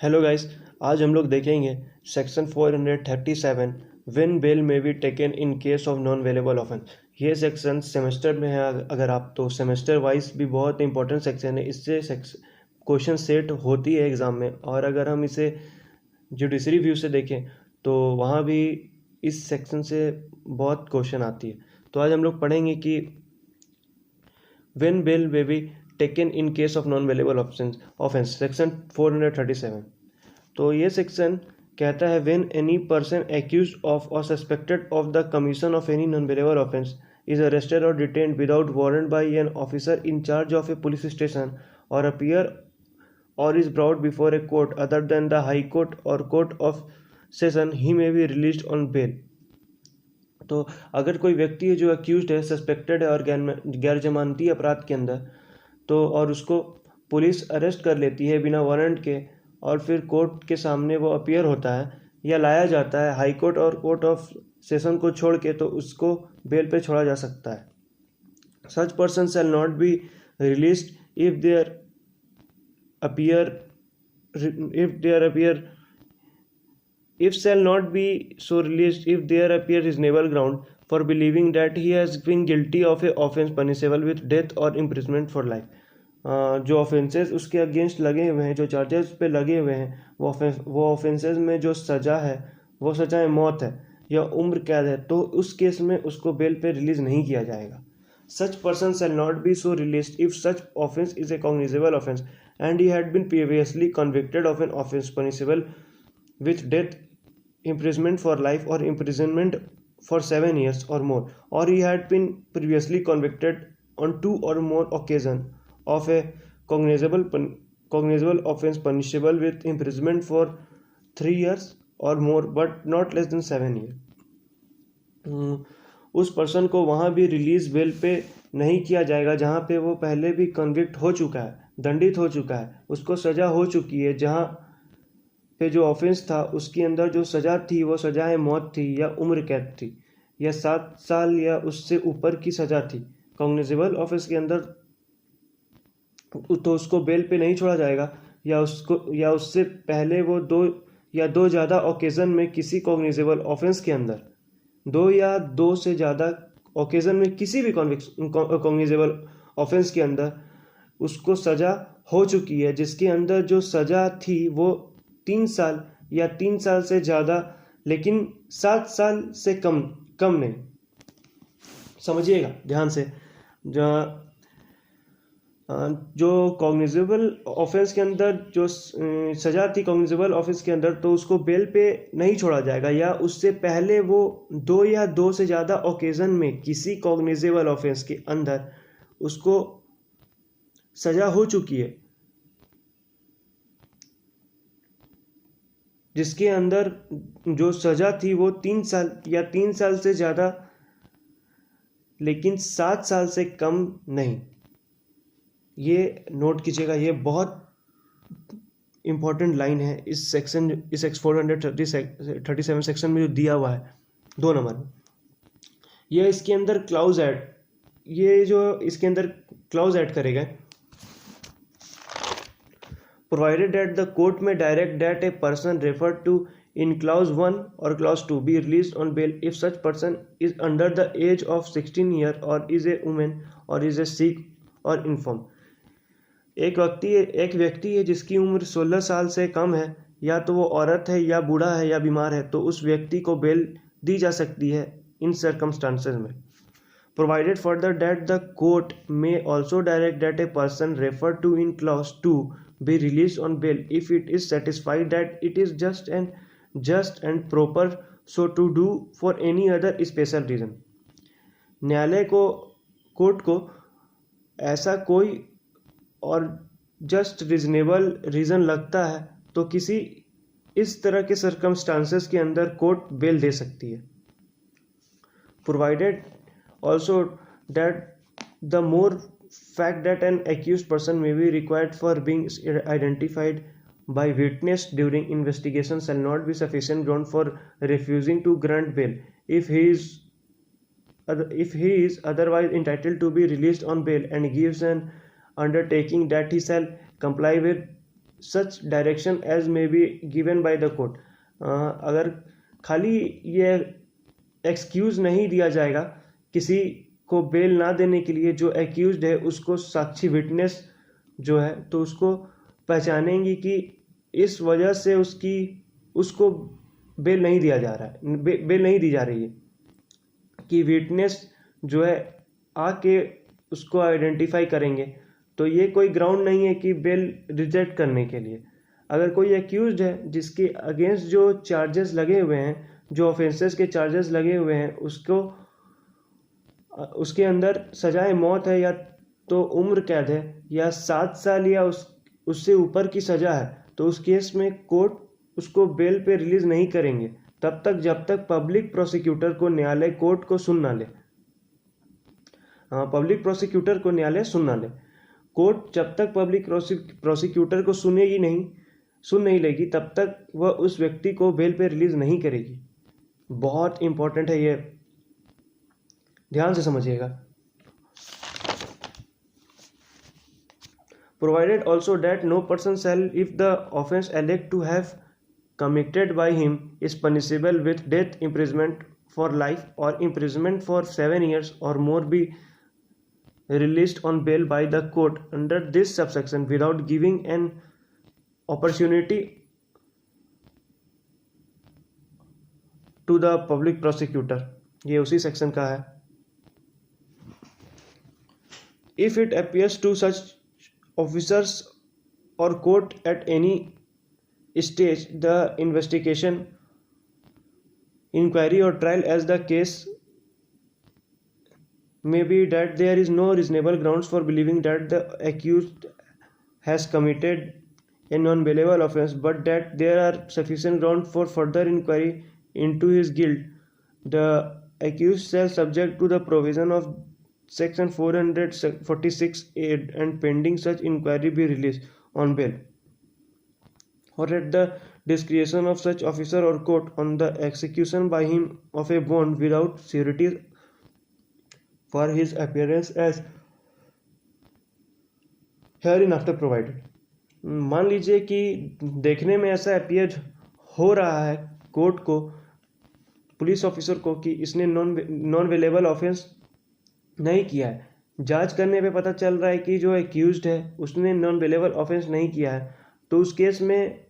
Hello guys, आज हम लोग देखेंगे section 437 when bail may be taken in case of non bailable offence. ये सेक्शन सेमेस्टर में है, अगर आप तो सेमेस्टर वाइज भी बहुत इंपॉर्टेंट सेक्शन है। इससे क्वेश्चन सेट होती है एग्ज़ाम में, और अगर हम इसे जुडिशरी व्यू से देखें तो वहाँ भी इस सेक्शन से बहुत क्वेश्चन आती है। तो आज हम लोग पढ़ेंगे कि when bail may be taken in case of non bailable offence section 437। तो ये सेक्शन कहता है when any person accused of or suspected of the commission of any non bailable offence is arrested or detained without warrant by an officer in charge of a police station or appear or is brought before a court other than the high court or court of session he may be released on bail. तो अगर कोई व्यक्ति है जो accused है, suspected है और गैर जमानती अपराध के अंदर, तो और उसको पुलिस अरेस्ट कर लेती है बिना वारंट के, और फिर कोर्ट के सामने वो अपीयर होता है या लाया जाता है high court or court of session को छोड़ के, तो उसको बेल पे छोड़ा जा सकता है। Such person shall not be released if there appear if shall not be so released if there appear reasonable ground for believing that he has been guilty of a offense punishable with death or imprisonment for life। जो offences उसके against लगे हुए हैं, जो charges पे लगे हुए हैं, वो ऑफेंसेस में जो सज़ा है वो सज़ाएं मौत है या उम्र कैद है, तो उस केस में उसको बेल पे रिलीज नहीं किया जाएगा। Such person shall not be so released if such offence is a cognizable offence and he had been previously convicted of an offence punishable with death, imprisonment for life or imprisonment for 7 years or more, or he had been previously convicted on 2 or more occasions of a cognizable offense punishable with imprisonment for 3 years or more but not less than 7 years। उस person को वहाँ भी release bell पे नहीं किया जाएगा जहाँ पे वो पहले भी कन्विक्ट हो चुका है, दंडित हो चुका है, उसको सज़ा हो चुकी है, जहाँ पे जो ऑफेंस था उसके अंदर जो सज़ा थी वो सज़ाएं मौत थी या उम्र कैद थी या 7 साल या उससे ऊपर की सज़ा थी। कॉग्निजेबल ऑफेंस के अंदर तो उसको बेल पे नहीं छोड़ा जाएगा, या उससे पहले वो 2 या 2 ज़्यादा ओकेज़न में किसी कॉग्निजेबल ऑफेंस के अंदर 2 या 2 से ज़्यादा ओकेज़न में किसी भी कॉग्निजेबल ऑफेंस के अंदर उसको सज़ा हो चुकी है, जिसके अंदर जो सज़ा थी वो 3 साल या 3 साल से ज़्यादा, लेकिन 7 साल से कम नहीं। समझिएगा ध्यान से, जो कॉग्निजेबल ऑफेंस के अंदर जो सज़ा थी कॉग्निजेबल ऑफेंस के अंदर, तो उसको बेल पे नहीं छोड़ा जाएगा, या उससे पहले वो 2 या 2 से ज़्यादा ओकेज़न में किसी कॉग्निजेबल ऑफेंस के अंदर उसको सज़ा हो चुकी है, जिसके अंदर जो सज़ा थी वो 3 साल या 3 साल से ज़्यादा, लेकिन 7 साल से कम नहीं। ये नोट कीजिएगा, ये बहुत इम्पॉर्टेंट लाइन है इस 437 सेक्शन में जो दिया हुआ है 2 नंबर में। ये इसके अंदर क्लाउज ऐड करेगा, provided that the court may direct that a person referred to in clause 1 or clause 2 be released on bail if such person is under the age of 16 years or is a woman or is a sick or infirm। एक व्यक्ति है जिसकी उम्र 16 साल से कम है, या तो वो औरत है या बूढ़ा है या बीमार है, तो उस व्यक्ति को बेल दी जा सकती है इन सर्कमस्टांसेस में। Provided further that the court may also direct that a person referred to in clause 2 be released on bail if it is satisfied that it is just and proper so to do for any other special reason। न्यायालय को, court को ऐसा कोई और just reasonable reason लगता है तो किसी इस तरह के सर्कमस्टांसेस के अंदर कोर्ट बेल दे सकती है। Provided also that the more fact that an accused person may be required for being identified by witness during investigation shall not be sufficient ground for refusing to grant bail if he is otherwise entitled to be released on bail and gives an undertaking that he shall comply with such direction as may be given by the court. अगर खाली ये excuse नहीं दिया जाएगा किसी को bell ना देने के लिए, जो एक्यूज्ड है उसको साक्षी विटनेस जो है तो उसको पहचानेंगी कि इस वजह से उसको बेल नहीं दिया जा रहा है, बेल नहीं दी जा रही है, कि विटनेस जो है आके उसको आइडेंटिफाई करेंगे, तो ये कोई ग्राउंड नहीं है कि बेल रिजेक्ट करने के लिए। अगर कोई एक्यूज्ड है जिसके अगेंस्ट जो चार्जेस लगे हुए हैं, जो ऑफेंसेस के चार्जेस लगे हुए हैं, उसके अंदर सजाए मौत है या तो उम्र कैद है या 7 साल या उससे ऊपर की सजा है, तो उस केस में कोर्ट उसको बेल पे रिलीज नहीं करेंगे तब तक जब तक पब्लिक प्रोसिक्यूटर को न्यायालय कोर्ट को सुन ना ले। पब्लिक प्रोसिक्यूटर को न्यायालय सुन ना ले। कोर्ट जब तक पब्लिक प्रोसिक्यूटर को सुन नहीं लेगी तब तक वह उस व्यक्ति को बेल पे रिलीज नहीं करेगी। बहुत इंपॉर्टेंट है, ये ध्यान से समझिएगा। Provided also that no person shall, if the offence alleged to have committed by him is punishable with death, imprisonment for life, or imprisonment for 7 years or more, be released on bail by the court under this subsection without giving an opportunity to the public prosecutor। ये उसी section का है। If it appears to such officers or court at any stage the investigation, inquiry or trial as the case may be, that there is no reasonable grounds for believing that the accused has committed a non-bailable offence, but that there are sufficient grounds for further inquiry into his guilt, the accused shall, subject to the provision of Section 446A and pending such inquiry, be released on bail or at the discretion of such officer or court on the execution by him of a bond without surety for his appearance as hereinafter provided। मान लीजिए कि देखने में ऐसा appear हो रहा है court को, पुलिस ऑफिसर को, कि इसने नॉन वेलेबल ऑफेंस नहीं किया है। जांच करने पे पता चल रहा है कि जो एक्यूज्ड है उसने नॉन वेलेबल ऑफेंस नहीं किया है, तो उस केस में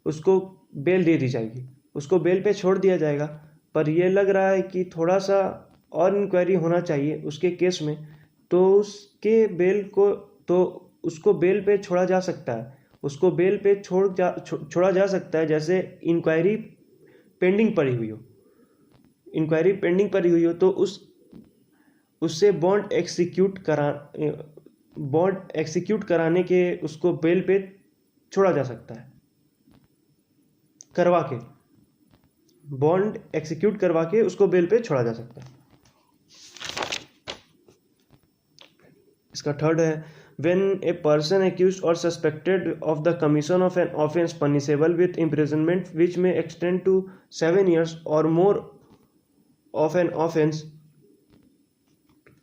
उसको बेल दे दी जाएगी, उसको बेल पे छोड़ दिया जाएगा। पर यह लग रहा है कि थोड़ा सा और इंक्वायरी होना चाहिए उसके केस में, तो उसको बेल पे छोड़ा जा सकता है, उसको बेल पे छोड़ा जा सकता है, जैसे इंक्वायरी पेंडिंग पड़ी हुई हो तो उससे बॉन्ड एक्सिक्यूट कराने के उसको बेल पे छोड़ा जा सकता है, बॉन्ड एक्सिक्यूट करवा के उसको बेल पे छोड़ा जा सकता है। इसका थर्ड है, when a person accused or suspected of the commission of an offence punishable with imprisonment which may extend to 7 years or more of an offence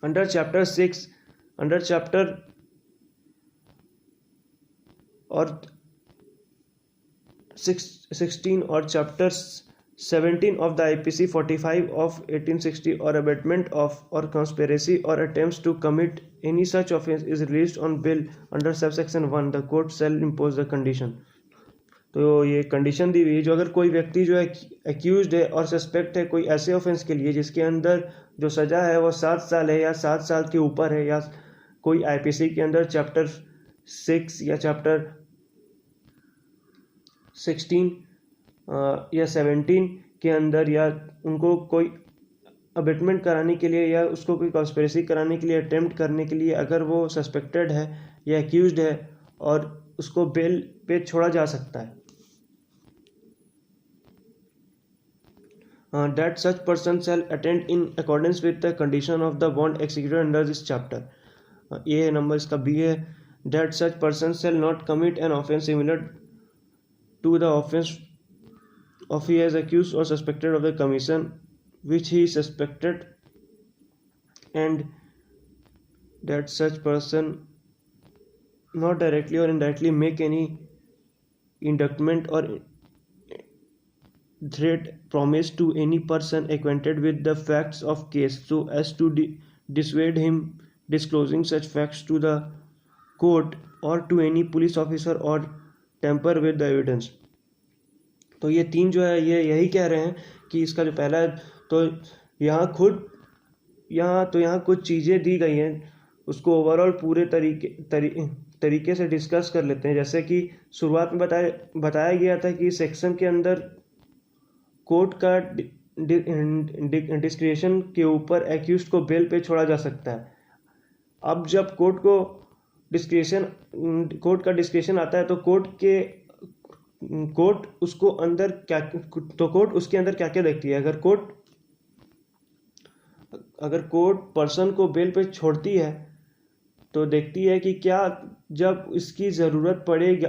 under chapter 16 or chapter 17 of the IPC 45 of 1860 or abatement of or conspiracy or attempts to commit any such offence is released on bail under subsection 1, the court shall impose the condition। तो ये condition दी हुई है, जो अगर कोई व्यक्ति जो है एक्यूज्ड है और सस्पेक्ट है कोई ऐसे ऑफेंस के लिए जिसके अंदर जो सज़ा है वो 7 साल है या 7 साल के ऊपर है, या कोई आईपीसी के अंदर चैप्टर 6 या चैप्टर 16 या 17 के अंदर, या उनको कोई अबेटमेंट कराने के लिए या उसको कोई कॉन्स्पिरेसी कराने के लिए अटेम्प्ट करने के लिए अगर वो सस्पेक्टेड है या एक्यूज्ड है, और उसको बेल पे छोड़ा जा सकता है। That such person shall attend in accordance with the condition of the bond executed under this chapter। ये नंबर इसका बी है। That such person shall not commit an offence similar to the offence of he is accused or suspected of the commission which he suspected, and that such person not directly or indirectly make any inducement or threat promise to any person acquainted with the facts of case so as to dissuade him disclosing such facts to the court or to any police officer or tamper with the evidence। तो ये तीन जो है ये यही कह रहे हैं कि इसका जो पहला है तो यहाँ कुछ चीज़ें दी गई हैं, उसको ओवरऑल पूरे तरीके से डिस्कस कर लेते हैं। जैसे कि शुरुआत में बताया गया था कि सेक्शन के अंदर कोर्ट का डिस्क्रिशन के ऊपर एक्यूज्ड को बेल पे छोड़ा जा सकता है। अब जब कोर्ट का डिस्क्रिशन आता है तो कोर्ट उसको अंदर कोर्ट उसके अंदर क्या क्या देखती है। अगर कोर्ट पर्सन को बेल पे छोड़ती है तो देखती है कि क्या जब इसकी ज़रूरत पड़ेगी,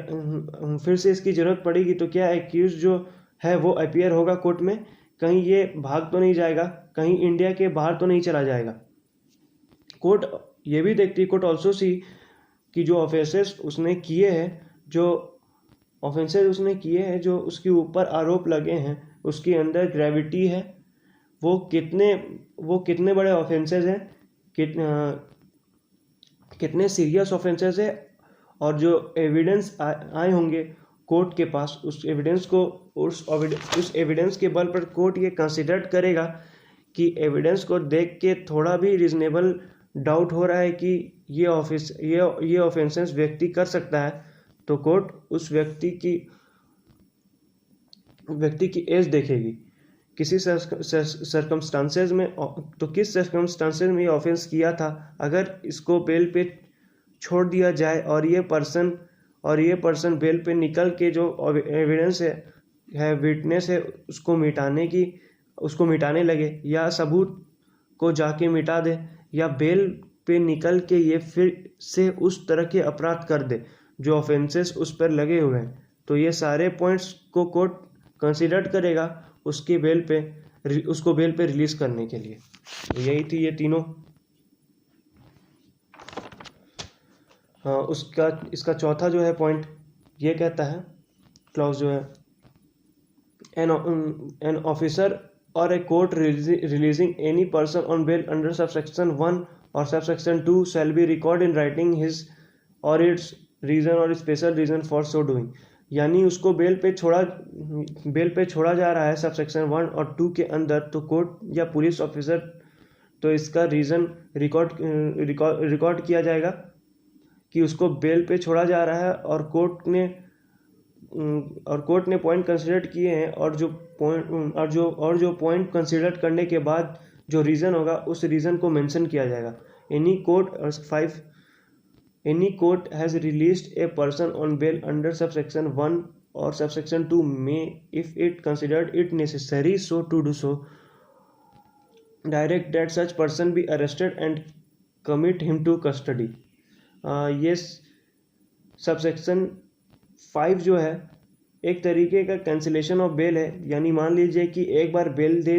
फिर से इसकी ज़रूरत पड़ेगी तो क्या एक्यूज जो है वो अपीयर होगा कोर्ट में, कहीं ये भाग तो नहीं जाएगा, कहीं इंडिया के बाहर तो नहीं चला जाएगा। कोर्ट ये भी देखती है, कोर्ट ऑल्सो सी कि जो ऑफेंसेस उसने किए हैं, जो उसके ऊपर आरोप लगे हैं, उसके अंदर ग्रेविटी है, वो कितने बड़े ऑफेंसेस हैं, कितने सीरियस ऑफेंसेस है, और जो एविडेंस आए होंगे कोर्ट के पास उस एविडेंस के बल पर कोर्ट ये कंसिडर करेगा कि एविडेंस को देख के थोड़ा भी रीजनेबल डाउट हो रहा है कि ये ऑफेंसेस व्यक्ति कर सकता है, तो कोर्ट उस व्यक्ति की एज देखेगी किसी सर्कमस्टांसेस में, तो किस सर्कमस्टांसेस में ये ऑफेंस किया था। अगर इसको बेल पे छोड़ दिया जाए और ये पर्सन बेल पे निकल के जो एविडेंस है विटनेस है उसको मिटाने लगे, या सबूत को जाके मिटा दे, या बेल पे निकल के ये फिर से उस तरह के अपराध कर दे जो ऑफेंसेस उस पर लगे हुए हैं, तो ये सारे पॉइंट्स को कोर्ट कंसिडर करेगा उसको बेल पे रिलीज करने के लिए। तो यही थी ये तीनों। हाँ, इसका चौथा जो है पॉइंट ये कहता है, क्लॉज जो है, an officer or a court releasing any person on bail under subsection 1 or subsection 2 shall be record in writing his or its reason or special reason for so doing. यानी उसको bell पे छोड़ा जा रहा है subsection 1 और 2 के अंदर, तो कोर्ट या पुलिस ऑफिसर तो इसका रीज़न रिकॉर्ड किया जाएगा कि उसको बेल पे छोड़ा जा रहा है, और कोर्ट ने पॉइंट कंसिडर किए हैं, और जो पॉइंट कंसिडर करने के बाद जो रीज़न होगा उस रीज़न को मेंशन किया जाएगा। Any court has released a person on bail under subsection 1 or subsection 2 may, if it considered it necessary so to do so, direct that such person be arrested and commit him to custody। ये subsection 5 जो है एक तरीके का cancellation of bell है। यानी मान लीजिए कि एक बार बेल दे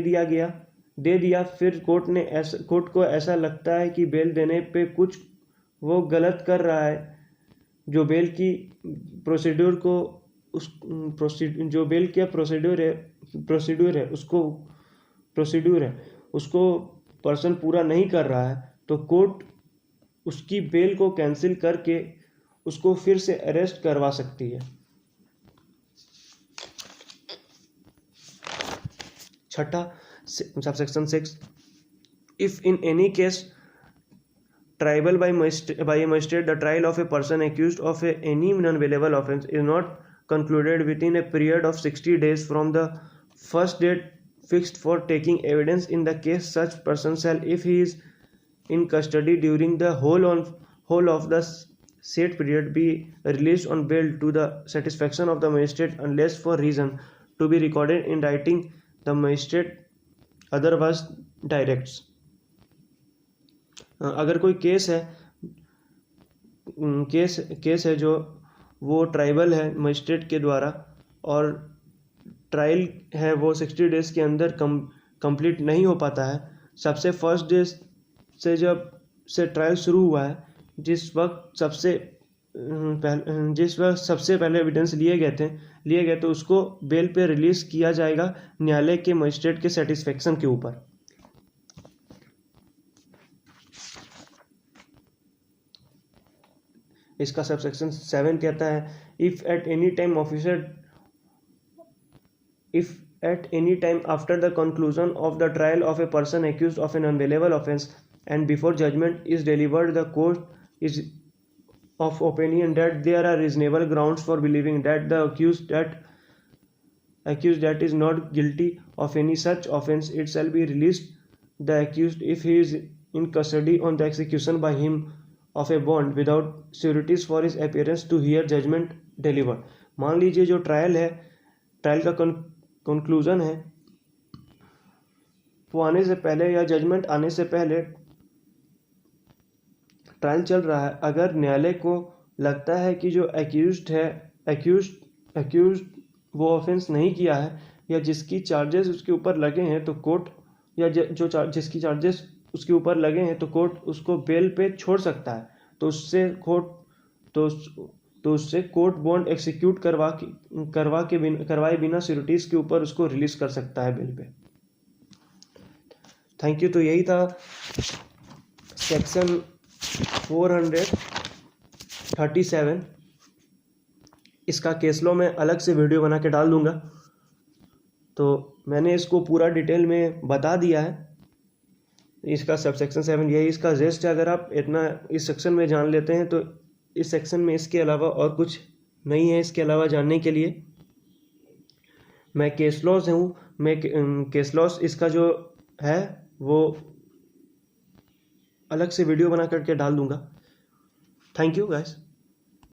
दिया, फिर कोर्ट को ऐसा लगता है कि बेल देने पे कुछ वो गलत कर रहा है, जो बेल की प्रोसीड्यूर है उसको पर्सन पूरा नहीं कर रहा है, तो कोर्ट उसकी बेल को कैंसिल करके उसको फिर से अरेस्ट करवा सकती है। छठा, subsection 6, if in any case tribal by a magistrate the trial of a person accused of any non-bailable offence is not concluded within a period of 60 days from the first date fixed for taking evidence in the case, such person shall, if he is in custody during the whole of the said period, be released on bail to the satisfaction of the magistrate unless for reason to be recorded in writing the magistrate otherwise directs। अगर कोई case है जो वो tribal है magistrate के द्वारा, और trial है वो 60 डेज के अंदर कंप्लीट नहीं हो पाता है, सबसे फर्स्ट डे से जब से ट्रायल शुरू हुआ है, जिस वक्त सबसे जिस वक्त सबसे पहले एविडेंस लिए गए तो उसको बेल पे रिलीज किया जाएगा न्यायालय के मजिस्ट्रेट के सेटिस्फेक्शन के ऊपर। इसका सबसेक्शन 7 कहता है if at any time after the conclusion of the trial of a person accused of an unavailable offence and before judgment is delivered, the court is of opinion that there are reasonable grounds for believing that the accused that is not guilty of any such offense, it shall be released the accused if he is in custody on the execution by him of a bond without sureties for his appearance to hear judgment delivered। मान लीजिए जो trial का conclusion है वो आने से पहले या जजमेंट आने से पहले ट्रायल चल रहा है, अगर न्यायालय को लगता है कि जो एक्यूज्ड वो ऑफेंस नहीं किया है या जिसकी चार्जेस उसके ऊपर लगे हैं तो कोर्ट या जिसकी चार्जेस उसके ऊपर लगे हैं तो कोर्ट उसको बेल पे छोड़ सकता है। तो उससे कोर्ट बॉन्ड एक्सिक्यूट करवाए बिना सिक्योरिटीज के ऊपर उसको रिलीज कर सकता है बेल पे। Thank you. तो यही था सेक्शन 437। इसका केस लॉ में अलग से वीडियो बना के डाल दूंगा। तो मैंने इसको पूरा डिटेल में बता दिया है। इसका सबसेक्शन 7 यही इसका रेस्ट है। अगर आप इतना इस सेक्शन में जान लेते हैं तो इस सेक्शन में इसके अलावा और कुछ नहीं है। इसके अलावा जानने के लिए मैं केस लॉज हूँ, मैं केस लॉज इसका जो है वो अलग से वीडियो बना करके डाल दूंगा। Thank you guys.